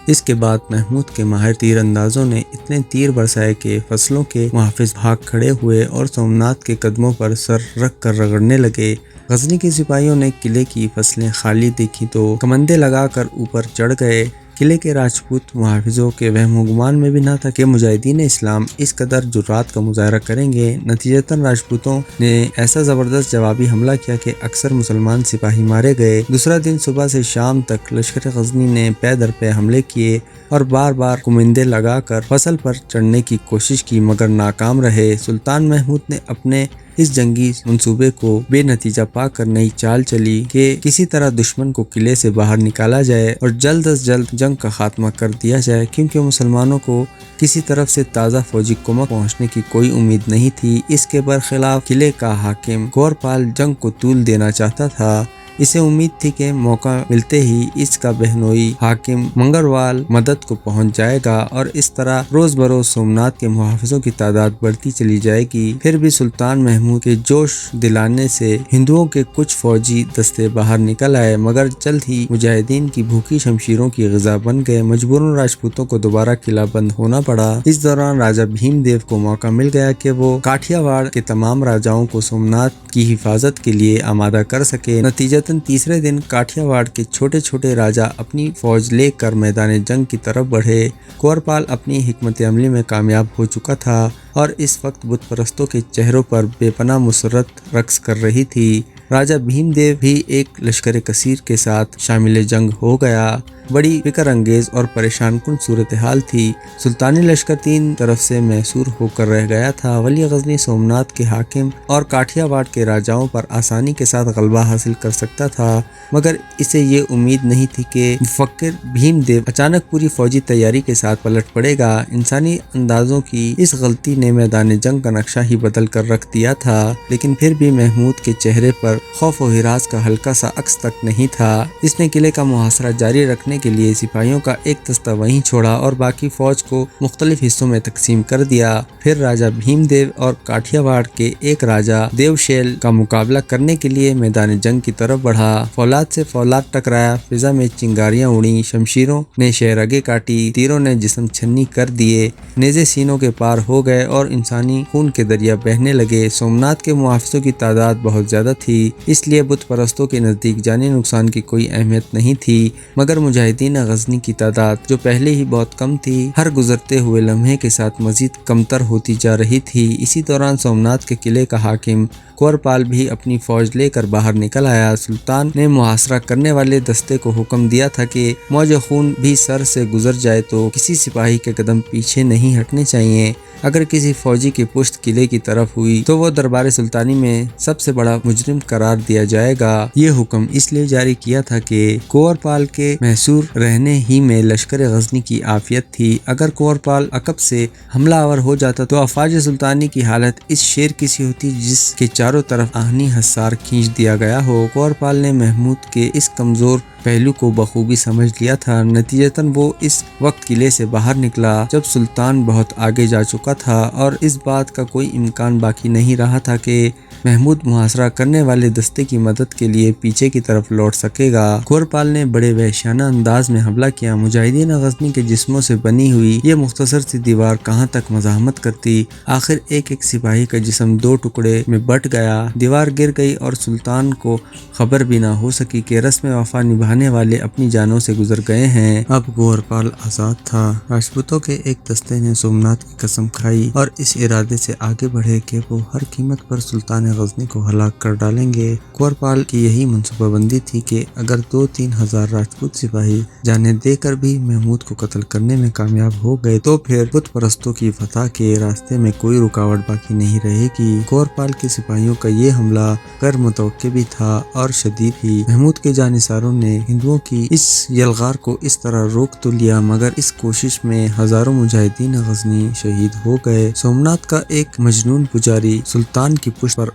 اس کے بعد محمود کے ماہر تیر اندازوں نے اتنے تیر برسائے کہ فصلوں کے محافظ بھاگ کھڑے ہوئے اور سومنات کے قدموں پر سر رکھ کر رگڑنے لگے۔ غزنی کے سپاہیوں نے قلعے کی فصلیں خالی دیکھی تو کمندے لگا کر اوپر چڑھ گئے۔ قلعے کے راجپوت محافظوں کے وہم و گمان میں بھی نہ تھا کہ مجاہدین اسلام اس قدر جرات کا مظاہرہ کریں گے۔ نتیجتاً راجپوتوں نے ایسا زبردست جوابی حملہ کیا کہ اکثر مسلمان سپاہی مارے گئے۔ دوسرا دن صبح سے شام تک لشکر غزنی نے پے در پے حملے کیے اور بار بار کمندے لگا کر فصل پر چڑھنے کی کوشش کی مگر ناکام رہے۔ سلطان محمود نے اپنے اس جنگی منصوبے کو بے نتیجہ پا کر نئی چال چلی کہ کسی طرح دشمن کو قلعے سے باہر نکالا جائے اور جلد از جلد جنگ کا خاتمہ کر دیا جائے، کیونکہ مسلمانوں کو کسی طرف سے تازہ فوجی کمک پہنچنے کی کوئی امید نہیں تھی۔ اس کے برخلاف قلعے کا حاکم گورپال جنگ کو طول دینا چاہتا تھا۔ اسے امید تھی کہ موقع ملتے ہی اس کا بہنوئی حاکم منگروال مدد کو پہنچ جائے گا اور اس طرح روز بروز سومنات کے محافظوں کی تعداد بڑھتی چلی جائے گی۔ پھر بھی سلطان محمود کے جوش دلانے سے ہندوؤں کے کچھ فوجی دستے باہر نکل آئے مگر جلد ہی مجاہدین کی بھوکی شمشیروں کی غذا بن گئے۔ مجبوراً راجپوتوں کو دوبارہ قلعہ بند ہونا پڑا۔ اس دوران راجہ بھیم دیو کو موقع مل گیا کہ وہ کاٹھیا واڑ کے تمام راجاؤں کو سومنات کی حفاظت کے لیے آمادہ کر سکے۔ نتیجتاً تیسرے دن کاٹھیا واڑ کے چھوٹے چھوٹے راجہ اپنی فوج لے کر میدان جنگ کی طرف بڑھے۔ گورپال اپنی حکمت عملی میں کامیاب ہو چکا تھا اور اس وقت بت پرستوں کے چہروں پر بے پناہ مسرت رقص کر رہی تھی۔ راجہ بھیم دیو بھی ایک لشکر کثیر کے ساتھ شامل جنگ ہو گیا۔ بڑی فکر انگیز اور پریشان کن صورتحال تھی۔ سلطانی لشکر تین طرف سے محصور ہو کر رہ گیا تھا۔ ولی غزنی سومنات کے حاکم اور کاٹھیا واڑ کے راجاؤں پر آسانی کے ساتھ غلبہ حاصل کر سکتا تھا مگر اسے یہ امید نہیں تھی کہ مفکر بھیم دیو اچانک پوری فوجی تیاری کے ساتھ پلٹ پڑے گا۔ انسانی اندازوں کی اس غلطی نے میدان جنگ کا نقشہ ہی بدل کر رکھ دیا تھا، لیکن پھر بھی محمود کے چہرے پر خوف و ہراس کا ہلکا سا عکس تک نہیں تھا۔ اس نے قلعے کا محاصرہ جاری رکھنے کے لیے سپاہیوں کا ایک دستہ وہیں چھوڑا اور باقی فوج کو مختلف حصوں میں تقسیم کر دیا۔ پھر راجہ بھیم دیو اور کاٹھیا واڑ کے ایک راجہ دیو شیل کا مقابلہ کرنے کے لیے میدان جنگ کی طرف بڑھا۔ فولاد سے فولاد ٹکرایا، فضا میں چنگاریاں اڑیں، شمشیروں نے شہرگیں کاٹی، تیروں نے جسم چھنی کر دیے، نیزے سینوں کے پار ہو گئے اور انسانی خون کے دریا بہنے لگے۔ سومنات کے محافظوں کی تعداد بہت زیادہ تھی، اس لیے بت پرستوں کے نزدیک جانی نقصان کی کوئی اہمیت نہیں تھی مگر مجاہدین غزنی کی تعداد جو پہلے ہی بہت کم تھی ہر گزرتے ہوئے لمحے کے ساتھ مزید کمتر ہوتی جا رہی تھی۔ اسی دوران سومنات کے قلعے کا حاکم گورپال بھی اپنی فوج لے کر باہر نکل آیا۔ سلطان نے محاصرہ کرنے والے دستے کو حکم دیا تھا کہ موج خون بھی سر سے گزر جائے تو کسی سپاہی کے قدم پیچھے نہیں ہٹنے چاہیے۔ اگر کسی فوجی کی پشت قلعے کی طرف ہوئی تو وہ دربار سلطانی میں سب سے بڑا مجرم قرار دیا جائے گا۔ یہ حکم اس لیے جاری کیا تھا کہ گورپال کے محصور رہنے ہی میں لشکر غزنی کی عافیت تھی۔ اگر گورپال عقب سے حملہ آور ہو جاتا تو افواج سلطانی کی حالت اس شیر کی سی ہوتی جس کے چاروں طرف آہنی حصار کھینچ دیا گیا ہو۔ گورپال نے محمود کے اس کمزور پہلو کو بخوبی سمجھ لیا تھا۔ نتیجتاً وہ اس وقت قلعے سے باہر نکلا جب سلطان بہت آگے جا چکا تھا اور اس بات کا کوئی امکان باقی نہیں رہا تھا کہ محمود محاصرہ کرنے والے دستے کی مدد کے لیے پیچھے کی طرف لوٹ سکے گا۔ گورپال نے بڑے وحشیانہ انداز میں حملہ کیا۔ مجاہدین غزنی کے جسموں سے بنی ہوئی یہ مختصر سی دیوار کہاں تک مزاحمت کرتی؟ آخر ایک ایک سپاہی کا جسم دو ٹکڑے میں بٹ گیا، دیوار گر گئی اور سلطان کو خبر بھی نہ ہو سکی کہ رسم وفا نبھانے والے اپنی جانوں سے گزر گئے ہیں۔ اب گورپال آزاد تھا۔ راجپوتوں کے ایک دستے نے سومنات کی قسم کھائی اور اس ارادے سے آگے بڑھے کہ وہ ہر قیمت پر سلطان غزنی کو ہلاک کر ڈالیں گے۔ گورپال کی یہی منصوبہ بندی تھی کہ اگر 2-3 ہزار راجپوت سپاہی جانیں دے کر بھی محمود کو قتل کرنے میں کامیاب ہو گئے تو پھر بت پرستوں کی فتح کے راستے میں کوئی رکاوٹ باقی نہیں رہے گی۔ گورپال کے سپاہیوں کا یہ حملہ غیر متوقع بھی تھا اور شدید ہی۔ محمود کے جانثاروں نے ہندوؤں کی اس یلغار کو اس طرح روک تو لیا مگر اس کوشش میں ہزاروں مجاہدین غزنی شہید ہو گئے۔ سومنات کا ایک مجنون پجاری سلطان کی پشت پر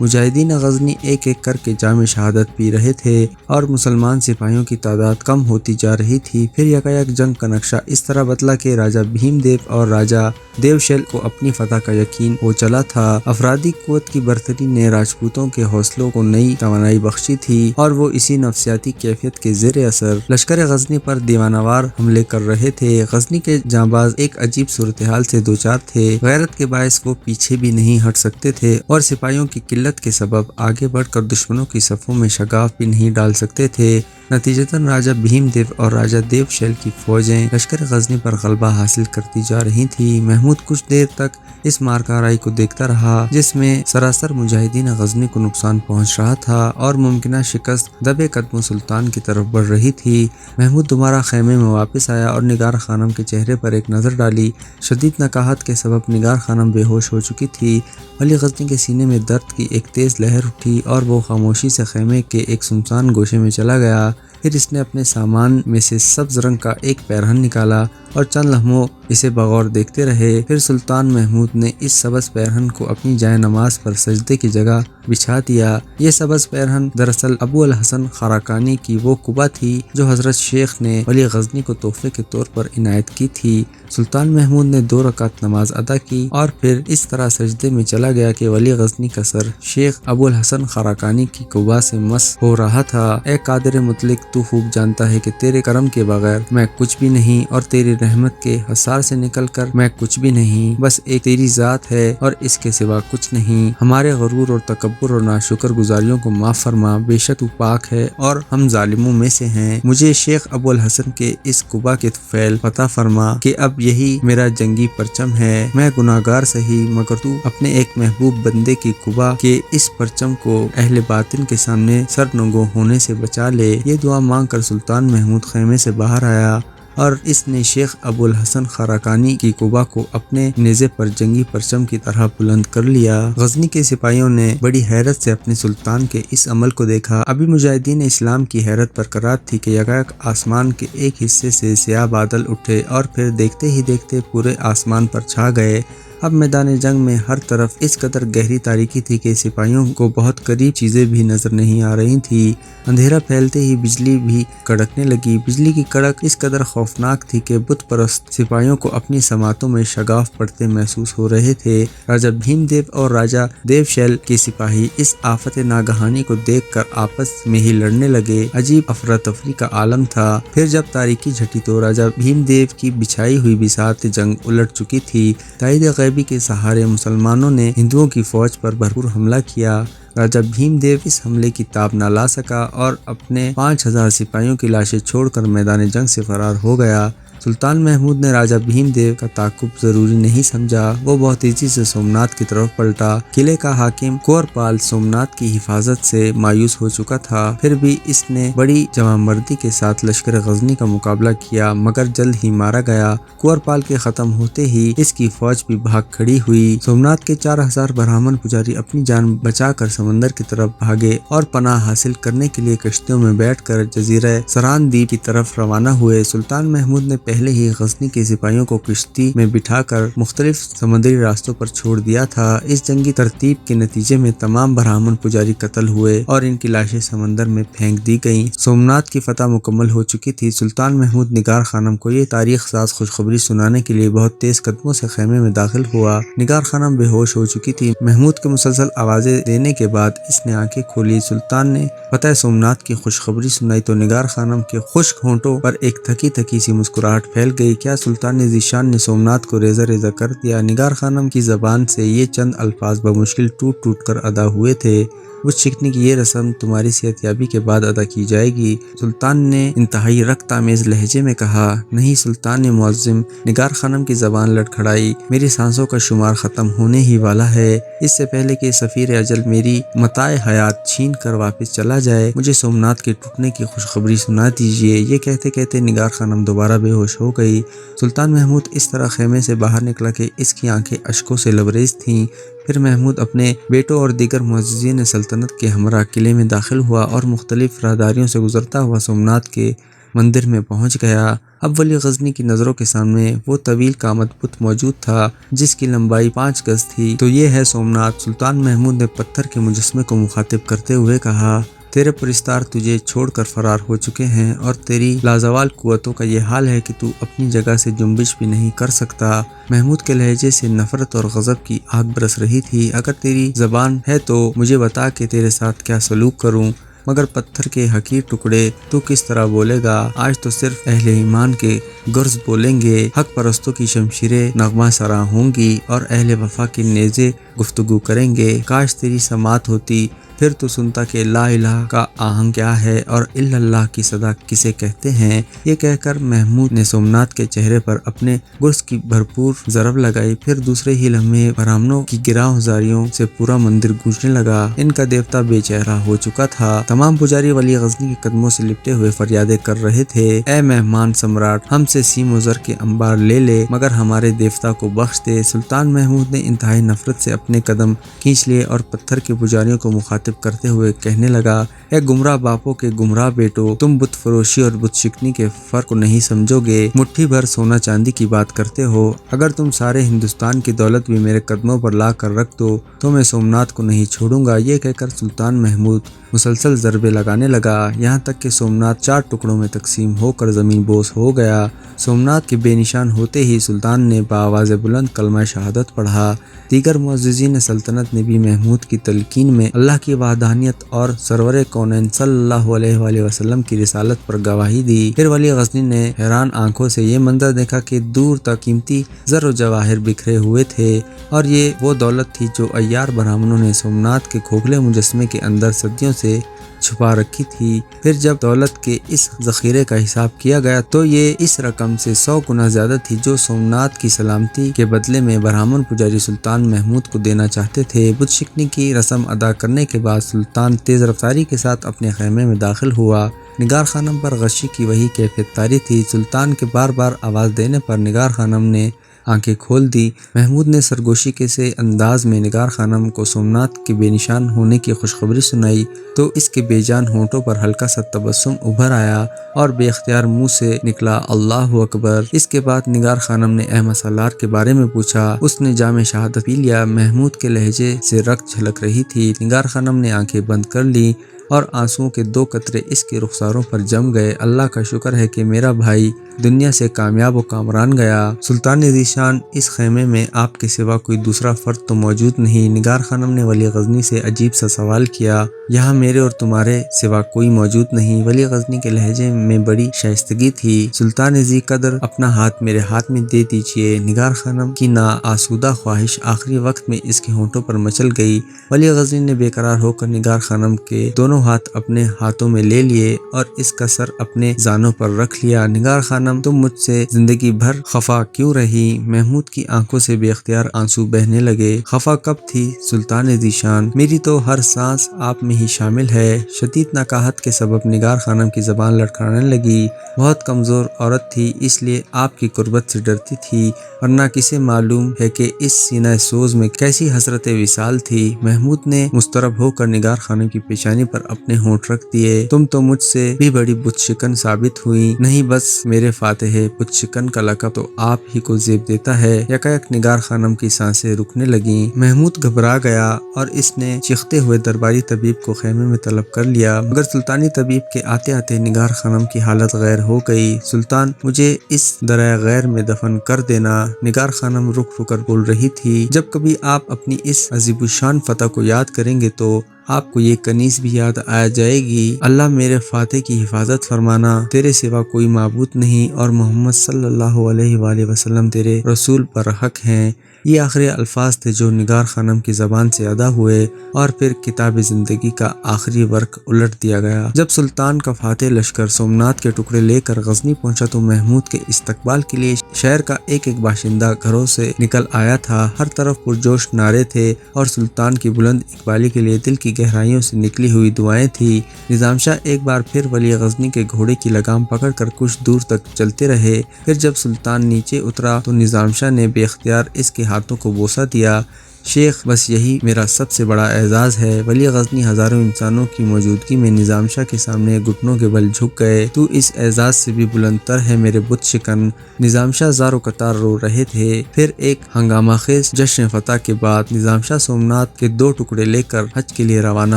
مجاہدین غزنی ایک ایک کر کے جام شہادت پی رہے تھے اور مسلمان سپاہیوں کی تعداد کم ہوتی جا رہی تھی۔ پھر یکایک جنگ کا نقشہ اس طرح بدلا کہ راجہ بھیم دیو اور راجہ دیوشیل کو اپنی فتح کا یقین ہو چلا تھا۔ افرادی قوت کی برتری نے راجپوتوں کے حوصلوں کو نئی توانائی بخشی تھی اور وہ اسی نفسیاتی کیفیت کے زیر اثر لشکر غزنی پر دیوانہ وار حملے کر رہے تھے۔ غزنی کے جانباز ایک عجیب صورتحال سے دوچار تھے۔ غیرت کے باعث وہ پیچھے بھی نہیں ہٹ سکتے تھے اور سپاہیوں کی قلت کے سبب آگے بڑھ کر دشمنوں کی صفوں میں شگاف بھی نہیں ڈال سکتے تھے۔ نتیجتاً راجہ بھیم دیو اور راجہ دیوشیل کی فوجیں لشکر غزنی پر غلبہ حاصل کرتی جا رہی تھیں۔ محمود کچھ دیر تک اس مارکارائی کو دیکھتا رہا جس میں سراسر مجاہدین غزنی کو نقصان پہنچ رہا تھا اور ممکنہ شکست دبے قدم سلطان کی طرف بڑھ رہی تھی۔ محمود دوبارہ خیمے میں واپس آیا اور نگار خانم کے چہرے پر ایک نظر ڈالی۔ شدید نکاہت کے سبب نگار خانم بے ہوش ہو چکی تھی۔ ولی غزنی کے سینے میں درد کی ایک تیز لہر اٹھی اور وہ خاموشی سے خیمے کے ایک سنسان گوشے میں چلا گیا۔ پھر اس نے اپنے سامان میں سے سبز رنگ کا ایک پیرہن نکالا اور چند لمحوں اسے بغور دیکھتے رہے۔ پھر سلطان محمود نے اس سبز پیرہن کو اپنی جائے نماز پر سجدے کی جگہ بچھا دیا۔ یہ سبز پیرہن دراصل ابو الحسن خراقانی کی وہ قبا تھی جو حضرت شیخ نے ولی غزنی کو تحفے کے طور پر عنایت کی تھی۔ سلطان محمود نے 2 رکعت نماز ادا کی اور پھر اس طرح سجدے میں چلا گیا کہ ولی غزنی کا سر شیخ ابو الحسن خراقانی کی قبا سے مس ہو رہا تھا۔ اے قادر مطلق، تو خوب جانتا ہے کہ تیرے کرم کے بغیر میں کچھ بھی نہیں اور تیری رحمت کے حصار سے نکل کر میں کچھ بھی نہیں، بس ایک تیری ذات ہے اور اس کے سوا کچھ نہیں۔ ہمارے غرور اور تکبر اور ناشکر گزاریوں کو معاف فرما، بے شک تو پاک ہے اور ہم ظالموں میں سے ہیں۔ مجھے شیخ ابو الحسن کے اس قبا کے طفیل عطا فرما کہ اب یہی میرا جنگی پرچم ہے۔ میں گناہگار سہی، مگر تو اپنے ایک محبوب بندے کی قبا کے اس پرچم کو اہل باطن کے سامنے سر نگوں ہونے سے بچا لے۔ یہ دعا مانگ کر سلطان محمود خیمے سے باہر آیا اور اس نے شیخ ابو الحسن خراقانی کی قبا کو اپنے نیزے پر جنگی پرچم کی طرح بلند کر لیا۔ غزنی کے سپاہیوں نے بڑی حیرت سے اپنے سلطان کے اس عمل کو دیکھا۔ ابھی مجاہدین اسلام کی حیرت برقرار تھی کہ یکایک آسمان کے ایک حصے سے سیاہ بادل اٹھے اور پھر دیکھتے ہی دیکھتے پورے آسمان پر چھا گئے۔ اب میدان جنگ میں ہر طرف اس قدر گہری تاریکی تھی کہ سپاہیوں کو بہت قریب چیزیں بھی نظر نہیں آ رہی تھی۔ اندھیرا پھیلتے ہی بجلی بھی کڑکنے لگی۔ بجلی کی کڑک اس قدر خوفناک تھی کہ بت پرست سپاہیوں کو اپنی سماعتوں میں شگاف پڑتے محسوس ہو رہے تھے۔ راجہ بھیم دیو اور راجہ دیوشیل کے سپاہی اس آفت ناگہانی کو دیکھ کر آپس میں ہی لڑنے لگے۔ عجیب افراتفری کا عالم تھا۔ پھر جب تاریکی جھٹی تو راجہ بھیم دیو کی بچھائی ہوئی بساط جنگ الٹ چکی تھی۔ تائید غیبی کے سہارے مسلمانوں نے ہندوؤں کی فوج پر بھرپور حملہ کیا۔ راجہ بھیم دیو اس حملے کی تاب نہ لا سکا اور اپنے 5000 سپاہیوں کی لاشیں چھوڑ کر میدان جنگ سے فرار ہو گیا۔ سلطان محمود نے راجہ بھیم دیو کا تعاقب ضروری نہیں سمجھا۔ وہ بہت تیزی سے سومنات کی طرف پلٹا۔ قلعے کا حاکم کورپال سومنات کی حفاظت سے مایوس ہو چکا تھا، پھر بھی اس نے بڑی جوان مردی کے ساتھ لشکر غزنی کا مقابلہ کیا مگر جلد ہی مارا گیا۔ کورپال کے ختم ہوتے ہی اس کی فوج بھی بھاگ کھڑی ہوئی۔ سومنات کے 4000 برہمن پجاری اپنی جان بچا کر سمندر کی طرف بھاگے اور پناہ حاصل کرنے کے لیے کشتیوں میں بیٹھ کر جزیرہ سراندیپ کی طرف روانہ ہوئے۔ سلطان محمود نے پہلے ہی غزنی کے سپاہیوں کو کشتی میں بٹھا کر مختلف سمندری راستوں پر چھوڑ دیا تھا۔ اس جنگی ترتیب کے نتیجے میں تمام برہمن پجاری قتل ہوئے اور ان کی لاشیں سمندر میں پھینک دی گئیں۔ سومنات کی فتح مکمل ہو چکی تھی۔ سلطان محمود نگار خانم کو یہ تاریخ ساز خوشخبری سنانے کے لیے بہت تیز قدموں سے خیمے میں داخل ہوا۔ نگار خانم بے ہوش ہو چکی تھی۔ محمود کے مسلسل آوازیں دینے کے بعد اس نے آنکھیں کھولی۔ سلطان نے فتح سومنات کی خوشخبری سنائی تو نگار خانم کے خشک ہونٹوں پر ایک تھکی تھکی سی مسکراہٹ پھیل گئی۔ کیا سلطان ذیشان نے سومنات کو ریزہ ریزہ کر دیا؟ نگار خانم کی زبان سے یہ چند الفاظ بمشکل ٹوٹ ٹوٹ کر ادا ہوئے تھے۔ مجھ چکھنے کی یہ رسم تمہاری صحت یابی کے بعد ادا کی جائے گی، سلطان نے انتہائی رقت آمیز لہجے میں کہا۔ نہیں سلطان معظم، نگار خانم کی زبان لڑکھڑائی، میری سانسوں کا شمار ختم ہونے ہی والا ہے۔ اس سے پہلے کہ سفیر اجل میری متاع حیات چھین کر واپس چلا جائے، مجھے سومنات کے ٹوٹنے کی خوشخبری سنا دیجیے۔ یہ کہتے کہتے نگار خانم دوبارہ بے ہوش ہو گئی۔ سلطان محمود اس طرح خیمے سے باہر نکلا کہ اس کی آنکھیں اشکوں سے لبریز تھیں۔ پھر محمود اپنے بیٹوں اور دیگر معززین سلطنت کے ہمراہ قلعے میں داخل ہوا اور مختلف راہداریوں سے گزرتا ہوا سومنات کے مندر میں پہنچ گیا۔ اب ولی غزنی کی نظروں کے سامنے وہ طویل قامت بت موجود تھا جس کی لمبائی 5 گز تھی۔ تو یہ ہے سومناتھ۔ سلطان محمود نے پتھر کے مجسمے کو مخاطب کرتے ہوئے کہا، تیرے پرستار تجھے چھوڑ کر فرار ہو چکے ہیں اور تیری لازوال قوتوں کا یہ حال ہے کہ تو اپنی جگہ سے جنبش بھی نہیں کر سکتا۔ محمود کے لہجے سے نفرت اور غضب کی آگ برس رہی تھی۔ اگر تیری زبان ہے تو مجھے بتا کہ تیرے ساتھ کیا سلوک کروں، مگر پتھر کے حقیر ٹکڑے تو کس طرح بولے گا؟ آج تو صرف اہل ایمان کے گرز بولیں گے، حق پرستوں کی شمشیریں نغمہ سرا ہوں گی اور اہل وفا کے نیزے گفتگو کریں گے۔ کاش تیری سماعت ہوتی، پھر تو سنتا کہ لا الہ کا آہنگ کیا ہے اور الا اللہ کی صدا کسے کہتے ہیں۔ یہ کہہ کر محمود نے سومناتھ کے چہرے پر اپنے گرز کی بھرپور ضرب لگائی۔ پھر دوسرے ہی لمحے برہمنوں کی گراں زاریوں سے پورا مندر گونجنے لگا۔ ان کا دیوتا بے چہرہ ہو چکا تھا۔ تمام پجاری ولی غزنی کے قدموں سے لپٹے ہوئے فریادیں کر رہے تھے، اے مہمان سمراٹ، ہم سے سیم و زر کے انبار لے لے مگر ہمارے دیوتا کو بخش دے۔ سلطان محمود نے انتہائی نفرت سے اپنے قدم کھینچ لیے اور پتھر کے پجاریوں کو مخاطب کرتے ہوئے کہنے لگا، اے گمراہ باپوں کے گمراہ بیٹو، تم بت فروشی اور بت شکنی کے فرق کو نہیں سمجھو گے۔ مٹھی بھر سونا چاندی کی بات کرتے ہو، اگر تم سارے ہندوستان کی دولت بھی میرے قدموں پر لا کر رکھ دو تو میں سومناتھ کو نہیں چھوڑوں گا۔ یہ کہہ کر سلطان محمود مسلسل ضربے لگانے لگا، یہاں تک کہ سومناتھ 4 ٹکڑوں میں تقسیم ہو کر زمین بوس ہو گیا۔ سومناتھ کے بے نشان ہوتے ہی سلطان نے بآواز بلند کلمہ شہادت پڑھا۔ دیگر معززین سلطنت نے بھی محمود کی تلقین میں اللہ کی وحدانیت اور سرور کونین صلی اللہ علیہ وآلہ وسلم کی رسالت پر گواہی دی۔ پھر ولی غزنی نے حیران آنکھوں سے یہ منظر دیکھا کہ دور تک قیمتی زر و جواہر بکھرے ہوئے تھے اور یہ وہ دولت تھی جو عیار برہمنوں نے سومناتھ کے کھوکھلے مجسمے کے اندر صدیوں سے چھپا رکھی تھی۔ پھر جب دولت کے اس ذخیرے کا حساب کیا گیا تو یہ اس رقم سے 100 گنا زیادہ تھی جو سومناتھ کی سلامتی کے بدلے میں برہمن پجاری سلطان محمود کو دینا چاہتے تھے۔ بت شکنی کی رسم ادا کرنے کے بعد سلطان تیز رفتاری کے ساتھ اپنے خیمے میں داخل ہوا۔ نگار خانم پر غشی کی وہی کیفیت طاری تھی۔ سلطان کے بار بار آواز دینے پر نگار خانم نے آنکھیں کھول دی۔ محمود نے سرگوشی کے سے انداز میں نگار خانم کو سومناتھ کے بے نشان ہونے کی خوشخبری سنائی تو اس کے بے جان ہونٹوں پر ہلکا سا تبسم ابھر آیا اور بے اختیار منہ سے نکلا اللہ اکبر۔ اس کے بعد نگار خانم نے احمد سالار کے بارے میں پوچھا۔ اس نے جام شہادت پی لیا۔ محمود کے لہجے سے رقت جھلک رہی تھی۔ نگار خانم نے آنکھیں بند کر لی اور آنسوؤں کے 2 قطرے اس کے رخساروں پر جم گئے۔ اللہ کا شکر ہے کہ میرا بھائی دنیا سے کامیاب و کامران گیا۔ سلطان ذیشان، اس خیمے میں آپ کے سوا کوئی دوسرا فرد تو موجود نہیں؟ نگار خانم نے ولی غزنی سے عجیب سا سوال کیا۔ یہاں میرے اور تمہارے سوا کوئی موجود نہیں۔ ولی غزنی کے لہجے میں بڑی شائستگی تھی۔ سلطان ذی قدر، اپنا ہاتھ میرے ہاتھ میں دے دیجیے۔ نگار خانم کی نا آسودہ خواہش آخری وقت میں اس کے ہونٹوں پر مچل گئی۔ ولی غزنی نے بے قرار ہو کر نگار خانم کے دونوں ہاتھ اپنے ہاتھوں میں لے لیے اور اس کا سر اپنے زانوں پر رکھ لیا۔ نگار خانم، تم مجھ سے زندگی بھر خفا کیوں رہی؟ محمود کی آنکھوں سے بے اختیار آنسو بہنے لگے۔ خفا کب تھی سلطان ذیشان؟ میری تو ہر سانس آپ میں ہی شامل ہے۔ شدید نکاہت کے سبب نگار خانم کی زبان لڑکھڑانے لگی۔ بہت کمزور عورت تھی، اس لیے آپ کی قربت سے ڈرتی تھی، ورنہ کسے معلوم ہے کہ اس سینہ سوز میں کیسی حسرت وصال تھی۔ محمود نے مضطرب ہو کر نگار خانم کی پیشانی پر اپنے ہونٹ رکھ دیے۔ تم تو مجھ سے بھی بڑی بت شکن ثابت ہوئی۔ نہیں بس میرے فاتح، بت شکن کا لقب تو آپ ہی کو زیب دیتا ہے۔ یکایک نگار خانم کی سانسیں رکنے لگیں۔ محمود گھبرا گیا اور اس نے چیختے ہوئے درباری طبیب کو خیمے میں طلب کر لیا، مگر سلطانی طبیب کے آتے آتے نگار خانم کی حالت غیر ہو گئی۔ سلطان، مجھے اس دریا غیر میں دفن کر دینا۔ نگار خانم رک رک کر بول رہی تھی۔ جب کبھی آپ اپنی اس عظیم الشان فتح کو یاد کریں گے تو آپ کو یہ کنیز بھی یاد آ جائے گی۔ اللہ میرے فاتح کی حفاظت فرمانا، تیرے سوا کوئی معبود نہیں اور محمد صلی اللہ علیہ وآلہ وسلم تیرے رسول پر حق ہیں۔ یہ آخری الفاظ تھے جو نگار خانم کی زبان سے ادا ہوئے اور پھر کتاب زندگی کا آخری ورق الٹ دیا گیا۔ جب سلطان کا فاتح لشکر سومناتھ کے ٹکڑے لے کر غزنی پہنچا تو محمود کے استقبال کے لیے شہر کا ایک ایک باشندہ گھروں سے نکل آیا تھا۔ ہر طرف پرجوش نعرے تھے اور سلطان کی بلند اقبالی کے لیے دل کی گہرائیوں سے نکلی ہوئی دعائیں تھیں۔ نظام شاہ ایک بار پھر ولی غزنی کے گھوڑے کی لگام پکڑ کر کچھ دور تک چلتے رہے۔ پھر جب سلطان نیچے اترا تو نظام شاہ نے بے اختیار اس کے ہاتھوں کو بوسہ دیا۔ شیخ بس یہی میرا سب سے بڑا اعزاز ہے۔ ولی غزنی ہزاروں انسانوں کی موجودگی میں نظام شاہ کے سامنے گھٹنوں کے بل جھک گئے۔ تو اس اعزاز سے بھی بلند تر ہے میرے بت شکن۔ نظام شاہ زار و قطار رو رہے تھے۔ پھر ایک ہنگامہ خیز جشن فتح کے بعد نظام شاہ سومنات کے 2 ٹکڑے لے کر حج کے لیے روانہ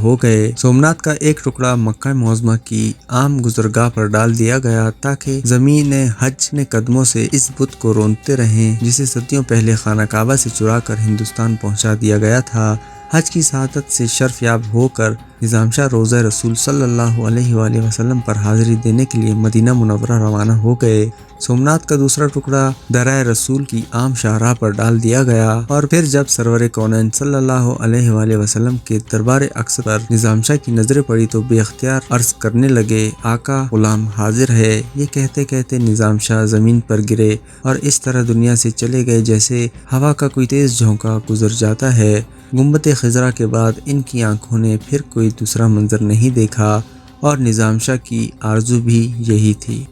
ہو گئے۔ سومنات کا ایک ٹکڑا مکہ معظمہ کی عام گزرگاہ پر ڈال دیا گیا تاکہ زمین حج اپنے قدموں سے اس بت کو رونتے رہیں جسے صدیوں پہلے خانہ کعبہ سے چرا کر ہندوستان پہنچا دیا گیا تھا۔ حج کی سعادت سے شرف یاب ہو کر نظام شاہ روضہ رسول صلی اللہ علیہ وآلہ وسلم پر حاضری دینے کے لیے مدینہ منورہ روانہ ہو گئے۔ سومنات کا دوسرا ٹکڑا درائے رسول کی عام شاہراہ پر ڈال دیا گیا اور پھر جب سرور کونین صلی اللہ علیہ وآلہ وسلم کے دربار اقصی پر نظام شاہ کی نظریں پڑی تو بے اختیار عرض کرنے لگے، آقا غلام حاضر ہے۔ یہ کہتے کہتے نظام شاہ زمین پر گرے اور اس طرح دنیا سے چلے گئے جیسے ہوا کا کوئی تیز جھونکا گزر جاتا ہے۔ گنبد خضرا کے بعد ان کی آنکھوں نے پھر کوئی دوسرا منظر نہیں دیکھا اور نظام شاہ کی آرزو بھی یہی تھی۔